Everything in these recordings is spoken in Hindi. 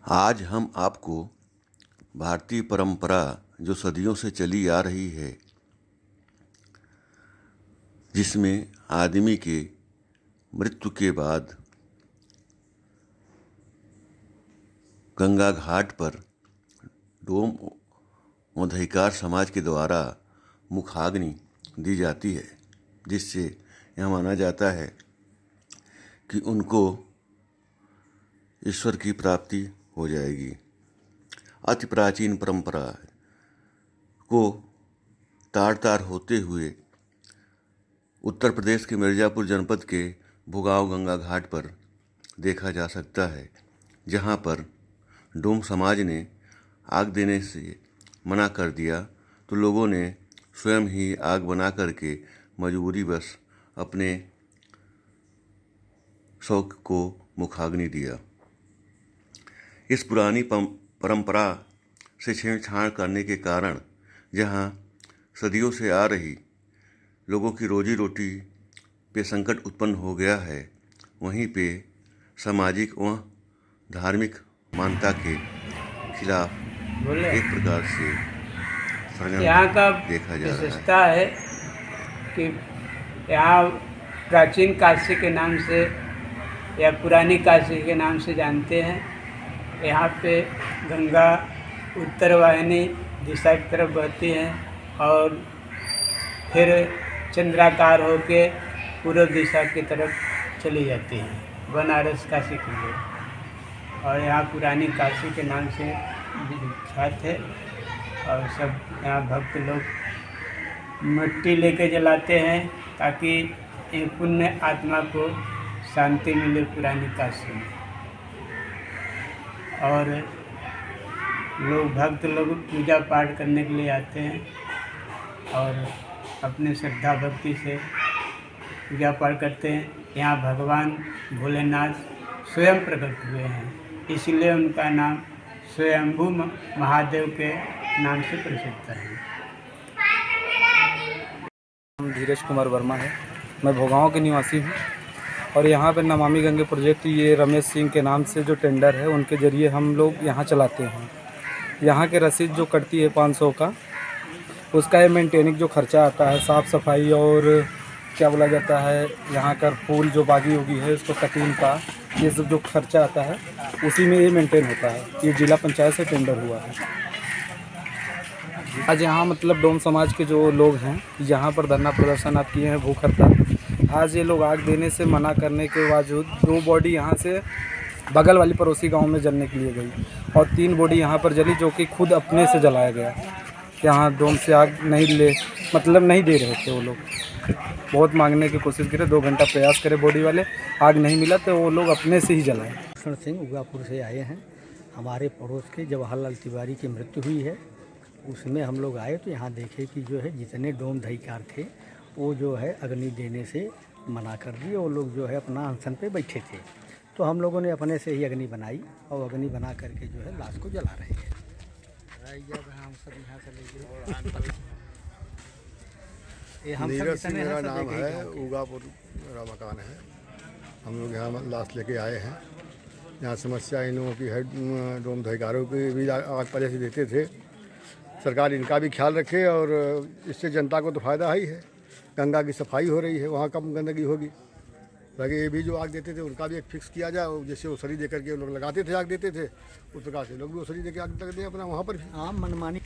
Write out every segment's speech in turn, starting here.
आज हम आपको भारतीय परंपरा जो सदियों से चली आ रही है, जिसमें आदमी के मृत्यु के बाद गंगा घाट पर डोम अधिकार समाज के द्वारा मुखाग्नि दी जाती है, जिससे यह माना जाता है कि उनको ईश्वर की प्राप्ति हो जाएगी। अति प्राचीन परंपरा को तार तार होते हुए उत्तर प्रदेश के मिर्ज़ापुर जनपद के भुगाव गंगा घाट पर देखा जा सकता है, जहां पर डोम समाज ने आग देने से मना कर दिया तो लोगों ने स्वयं ही आग बना करके मजबूरीवश अपने शौक को मुखाग्नि दिया। इस पुरानी परंपरा से छेड़छाड़ करने के कारण जहां सदियों से आ रही लोगों की रोजी रोटी पे संकट उत्पन्न हो गया है, वहीं पे सामाजिक व धार्मिक मान्यता के खिलाफ एक प्रकार से यहाँ का देखा जा रहा विशेषता है कि यहाँ प्राचीन काशी के नाम से या पुरानी काशी के नाम से जानते हैं। यहाँ पे गंगा उत्तर वाहिनी दिशा की तरफ बहती है और फिर चंद्राकार होके पूर्व दिशा की तरफ चली जाती है बनारस काशी के लिए, और यहाँ पुरानी काशी के नाम से विख्यात है। और सब यहाँ भक्त लोग मिट्टी लेके जलाते हैं ताकि एक पुण्य आत्मा को शांति मिले पुरानी काशी में। और लोग भक्त लोग पूजा पाठ करने के लिए आते हैं और अपने श्रद्धा भक्ति से पूजा पाठ करते हैं। यहाँ भगवान भोलेनाथ स्वयं प्रकट हुए हैं, इसलिए उनका नाम स्वयंभू महादेव के नाम से प्रसिद्ध है। धीरज कुमार वर्मा है, मैं भोगांव के निवासी हूँ और यहाँ पर नमामि गंगे प्रोजेक्ट ये रमेश सिंह के नाम से जो टेंडर है उनके ज़रिए हम लोग यहाँ चलाते हैं। यहाँ के रसीद जो कटती है 500 का, उसका ये मेंटेनिंग जो खर्चा आता है, साफ़ सफाई और क्या बोला जाता है यहाँ का फूल जो बागी होगी है उसको कटिंग का, ये सब जो खर्चा आता है उसी में ये मेंटेन होता है। ये जिला पंचायत से टेंडर हुआ है। आज यहाँ मतलब डोम समाज के जो लोग हैं यहाँ पर धरना प्रदर्शन आप किए हैं, भूख हड़ताल। आज ये लोग आग देने से मना करने के बावजूद 2 बॉडी यहाँ से बगल वाली पड़ोसी गांव में जलने के लिए गई और 3 बॉडी यहाँ पर जली, जो कि खुद अपने से जलाया गया। यहाँ डोम से आग नहीं दे रहे थे वो लोग। बहुत मांगने की कोशिश करे, 2 घंटा प्रयास करे बॉडी वाले, आग नहीं मिला तो वो लोग अपने से ही जलाए। कृष्ण सिंह उगापुर से आए हैं। हमारे पड़ोस के जवाहरलाल तिवारी की मृत्यु हुई है, उसमें हम लोग आए तो यहाँ देखे कि जो है जितने डोम दहीकार थे वो जो है अग्नि देने से मना कर दिए। वो लोग जो है अपना अनशन पे बैठे थे, तो हम लोगों ने अपने से ही अग्नि बनाई और अग्नि बना करके जो है लाश को जला रहे हैं। हम सब यहाँ से नीरज सिंह मेरा नाम है, उगापुर मेरा मकान है। हम लोग यहाँ लाश लेके आए हैं। यहाँ समस्या इन लोगों की है, डोम दहीकारों की भी आग पहले से देते थे। सरकार इनका भी ख्याल रखे और इससे जनता को तो फ़ायदा ही है। गंगा की सफाई हो रही है, वहाँ कम गंदगी होगी। ताकि ये भी जो आग देते थे उनका भी एक फिक्स किया जाए, जैसे ओसरी दे करके लोग लगाते थे, आग देते थे, उस प्रकार से लोग भी ओसरी दे के आग तक दें अपना वहाँ पर भी। आम मनमानी।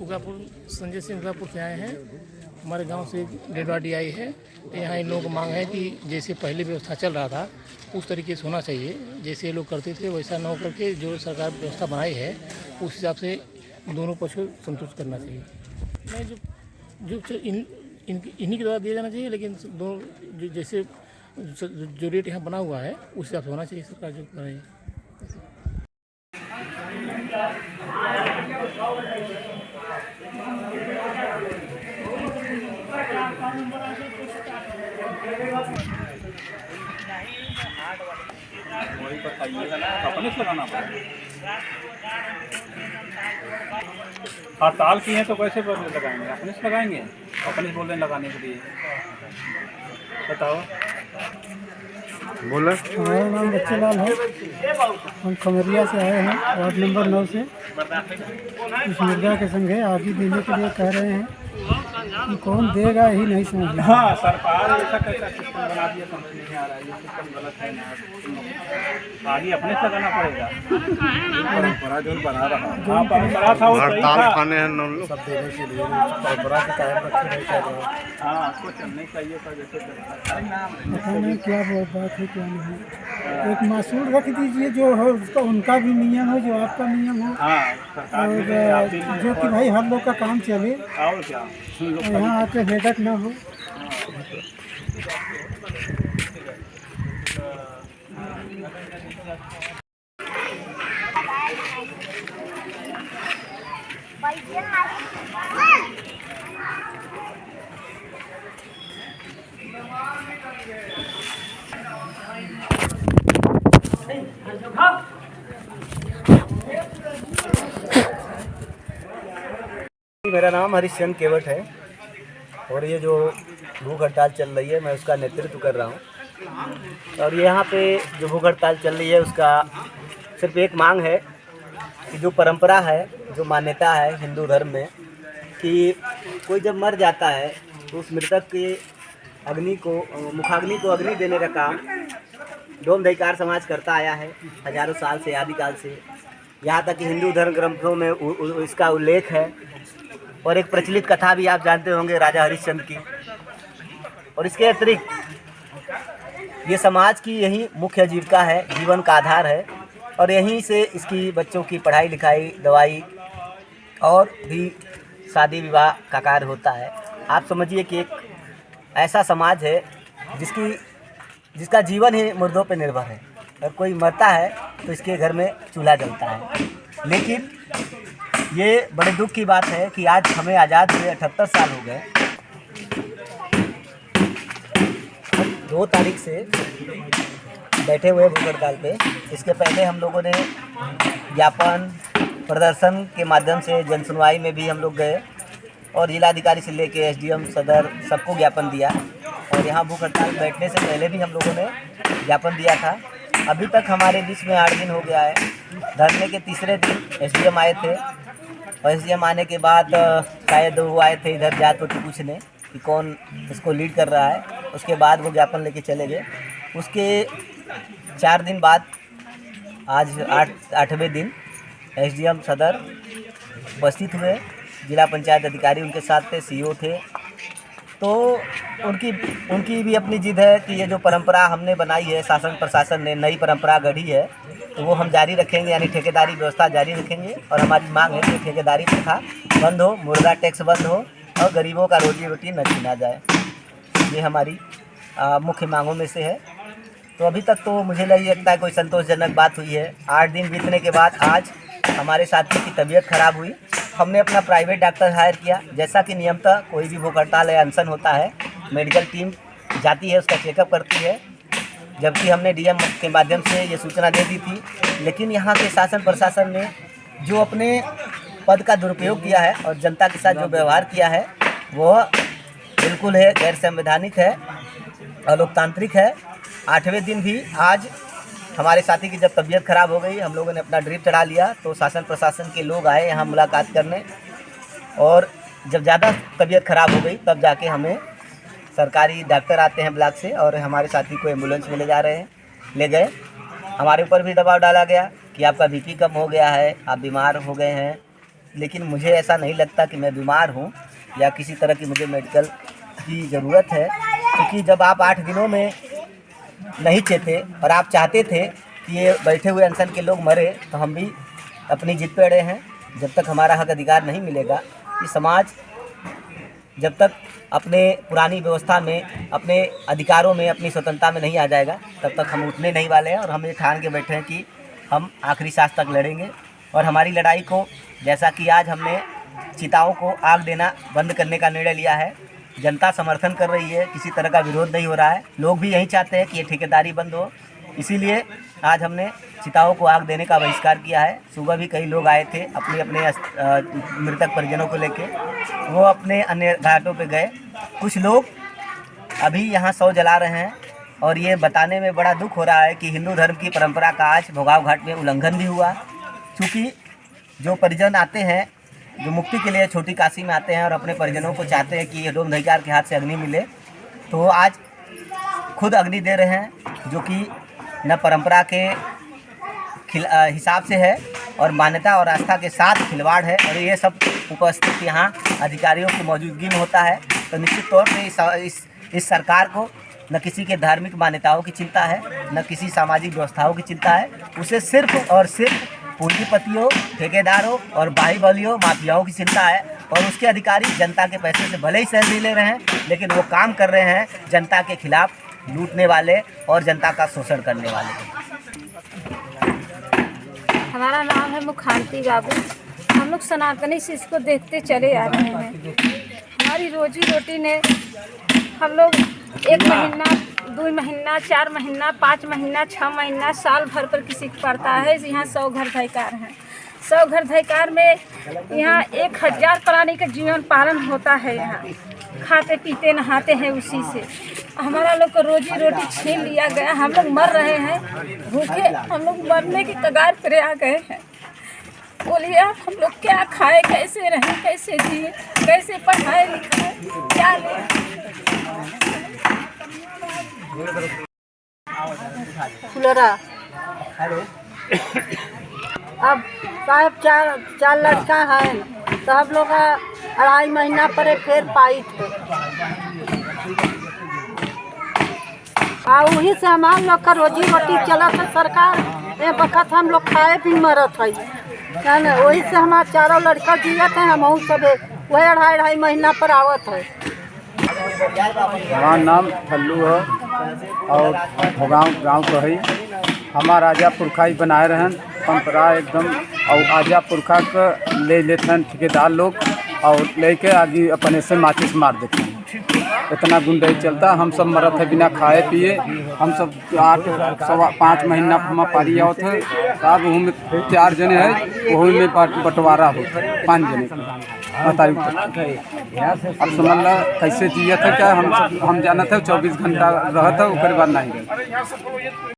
उगापुर संजय सिंह उगापुर से आए हैं। हमारे गांव से डेड बॉडी आई है। तो यहाँ इन लोगों को मांग है कि जैसे पहले व्यवस्था चल रहा था उस तरीके से होना चाहिए, जैसे लोग करते थे वैसा न हो करके जो सरकार व्यवस्था बनाई है उस हिसाब से दोनों पक्ष को संतुष्ट करना चाहिए। नहीं, जो इन्हीं के द्वारा दिया जाना चाहिए, लेकिन दोनों जैसे जो रेट यहाँ बना हुआ है उस हिसाब से होना चाहिए सरकार जो बनाई। वही बताइएगा ना, अपने से लगाना पड़ेगा। हड़ताल की है तो कैसे बोलने लगाएंगे, अपने से लगाएंगे, अपने से बोलने लगाने के लिए बताओ। बोला हमारा नाम बच्चेलाल है। हम खमरिया से आए हैं, वार्ड नंबर 9 से। इस मुर्गा के संगे आगे देने के लिए कह रहे हैं कि कौन देगा ही नहीं समझ में। हाँ, सरकार ऐसा कैसा सिस्टम बना दिया, समझ नहीं आ रहा है। ये सिस्टम गलत है ना, आगे अपने से करना पड़ेगा। परंपरा जो बना रहा, हाँ परंपरा था वो सही था। खाने हैं हम लोग सब देने के लिए परंपरा के कायम रखने नहीं कर रहे। हाँ, उसको चलना चाहिए था जैसे पता नहीं क्या बात है क्या नहीं। एक मासूल रख दीजिए जो हो, उसका उनका भी नियम हो, जो आपका नियम हो। हाँ, सरकार और जो कि भाई हर लोग का काम चले, और क्या और यहाँ आके भेदक ना हो। मेरा नाम हरिश्चंद्र केवट है और ये जो भूख हड़ताल चल रही है मैं उसका नेतृत्व कर रहा हूँ। और यहाँ पे जो भूख हड़ताल चल रही है उसका सिर्फ एक मांग है कि जो परंपरा है, जो मान्यता है हिंदू धर्म में कि कोई जब मर जाता है तो उस मृतक के अग्नि को, मुखाग्नि को अग्नि देने का काम डोम धिक्कार समाज करता आया है हजारों साल से, आदिकाल से। यहाँ तक कि हिंदू धर्म ग्रंथों में इसका उल्लेख है। और एक प्रचलित कथा भी आप जानते होंगे राजा हरिश्चंद्र की। और इसके अतिरिक्त ये समाज की यही मुख्य आजीविका है, जीवन का आधार है। और यहीं से इसकी बच्चों की पढ़ाई लिखाई, दवाई और भी शादी विवाह का कार्य होता है। आप समझिए कि एक ऐसा समाज है जिसका जीवन ही मुर्दों पर निर्भर है। और कोई मरता है तो इसके घर में चूल्हा जलता है। लेकिन ये बड़े दुख की बात है कि आज हमें आज़ाद हुए 78 साल हो गए। 2 तारीख से बैठे हुए भूख हड़ताल पे। इसके पहले हम लोगों ने ज्ञापन प्रदर्शन के माध्यम से जन सुनवाई में भी हम लोग गए और जिलाधिकारी से लेके एसडीएम सदर सबको ज्ञापन दिया। और यहाँ भूख हड़ताल बैठने से पहले भी हम लोगों ने ज्ञापन दिया था। अभी तक हमारे बीच में 8 दिन हो गया है। धरने के तीसरे दिन एसडीएम आए थे और एसडीएम आने के बाद शायद वो आए थे इधर जात पात पूछने कि कौन इसको लीड कर रहा है। उसके बाद वो ज्ञापन लेके चले गए। उसके 4 दिन बाद आज 8वें दिन एसडीएम सदर उपस्थित हुए। जिला पंचायत अधिकारी उनके साथ थे, सीईओ थे। तो उनकी भी अपनी जिद है कि ये जो परंपरा हमने बनाई है, शासन प्रशासन ने नई परंपरा गढ़ी है, तो वो हम जारी रखेंगे, यानी ठेकेदारी व्यवस्था जारी रखेंगे। और हमारी मांग है कि ठेकेदारी प्रथा बंद हो, मुर्गा टैक्स बंद हो और गरीबों का रोजी रोटी न छीना जाए। ये हमारी मुख्य मांगों में से है। तो अभी तक तो मुझे नहीं लगता है कोई संतोषजनक बात हुई है। 8 दिन बीतने के बाद आज हमारे साथी की तबीयत खराब हुई। हमने अपना प्राइवेट डॉक्टर हायर किया। जैसा कि नियमतः कोई भी भूख हड़ताल या अनशन होता है, मेडिकल टीम जाती है, उसका चेकअप करती है। जबकि हमने डीएम के माध्यम से ये सूचना दे दी थी। लेकिन यहाँ के शासन प्रशासन ने जो अपने पद का दुरुपयोग किया है और जनता के साथ जो व्यवहार किया है वह बिल्कुल है गैर संवैधानिक है, अलोकतांत्रिक है। 8वें दिन भी आज हमारे साथी की जब तबीयत खराब हो गई, हम लोगों ने अपना ड्रिप चढ़ा लिया तो शासन प्रशासन के लोग आए यहाँ मुलाकात करने। और जब ज़्यादा तबीयत खराब हो गई तब जाके हमें सरकारी डॉक्टर आते हैं ब्लॉक से और हमारे साथी को एम्बुलेंस में ले गए। हमारे ऊपर भी दबाव डाला गया कि आपका बीपी कम हो गया है, आप बीमार हो गए हैं। लेकिन मुझे ऐसा नहीं लगता कि मैं बीमार हूँ या किसी तरह की मुझे मेडिकल की ज़रूरत है। क्योंकि जब आप 8 दिनों में नहीं चेते और आप चाहते थे कि ये बैठे हुए अनशन के लोग मरे, तो हम भी अपनी जिद पे अड़े हैं। जब तक हमारा हक अधिकार नहीं मिलेगा, ये समाज जब तक अपने पुरानी व्यवस्था में, अपने अधिकारों में, अपनी स्वतंत्रता में नहीं आ जाएगा, तब तक हम उठने नहीं वाले हैं। और हम ये ठान के बैठे हैं कि हम आखिरी सांस तक लड़ेंगे। और हमारी लड़ाई को, जैसा कि आज हमने चिताओं को आग देना बंद करने का निर्णय लिया है, जनता समर्थन कर रही है, किसी तरह का विरोध नहीं हो रहा है। लोग भी यही चाहते हैं कि ये ठेकेदारी बंद हो इसीलिए आज हमने चिताओं को आग देने का बहिष्कार किया है। सुबह भी कई लोग आए थे अपने अपने मृतक परिजनों को लेके, वो अपने अन्य घाटों पे गए। कुछ लोग अभी यहाँ शव जला रहे हैं और ये बताने में बड़ा दुख हो रहा है कि हिंदू धर्म की परंपरा का आज भोगाव घाट में उल्लंघन भी हुआ। क्योंकि जो परिजन आते हैं, जो मुक्ति के लिए छोटी काशी में आते हैं और अपने परिजनों को चाहते हैं कि डोम दहीकार के हाथ से अग्नि मिले, तो वो आज खुद अग्नि दे रहे हैं, जो कि न परंपरा के हिसाब से है और मान्यता और आस्था के साथ खिलवाड़ है। और ये सब उपस्थित यहाँ अधिकारियों की मौजूदगी में होता है। तो निश्चित तौर पे इस सरकार को न किसी के धार्मिक मान्यताओं की चिंता है, न किसी सामाजिक व्यवस्थाओं की चिंता है। उसे सिर्फ और सिर्फ पूंजीपतियों, ठेकेदारों और बाहुबलियों, माफियाओं की चिंता है। और उसके अधिकारी जनता के पैसे से भले ही सैलरी ले रहे हैं, लेकिन वो काम कर रहे हैं जनता के खिलाफ, लूटने वाले और जनता का शोषण करने वाले। हमारा नाम है मुखांती बाबू। हम लोग सनातनी से इसको देखते चले आ रहे हैं। हमारी रोजी रोटी ने हम लोग 1 महीना, 2 महीना, 4 महीना, 5 महीना, 6 महीना, साल भर पर किसी को पड़ता है। यहाँ 100 घर धैकार हैं। 100 घर धैकार में यहाँ 1000 प्राणी का जीवन पालन होता है। यहाँ खाते पीते नहाते हैं उसी से। हमारा लोग को रोजी रोटी छीन लिया गया। हम लोग मर रहे हैं भूखे, हम लोग मरने की कगार पर आ गए हैं। बोलिए आप हम लोग क्या खाए, कैसे रहें, कैसे जिए, कैसे पढ़ाए लिखाए, क्या लें? फुलरा अब साहब चार लड़का है, तो हम लोग 2.5 महीना पर फिर पाई थे। वही से हमारे लोग का रोजी रोटी चला था। सरकार ए वक्त हम लोग खाए भी मरत है ना, वही से हमारे चारों लड़का जियत हैं। हम सब वही 2.5 महीना पर आवत है। हमारा नाम फल्लू है और भोगांव गाँव का है। हमारा आजा पुरखा ही बनाए रहन परंपरा एकदम, और आजा पुरखा का ले लेते हैं ठेकेदार लोग और लेके आगे अपने से माचिस मार देते हैं। इतना गुंडाई चलता, हम सब मरत है बिना खाए पिए। हम सब 8-5 महीना हम पारी आवत है। अब वहाँ में 4 जने हैं, वही में बंटवारा हो 5 जने अब समझ ला कैसे जिया था। क्या हम जाना था 24 घंटा रहा था, उसके बाद नहीं गए।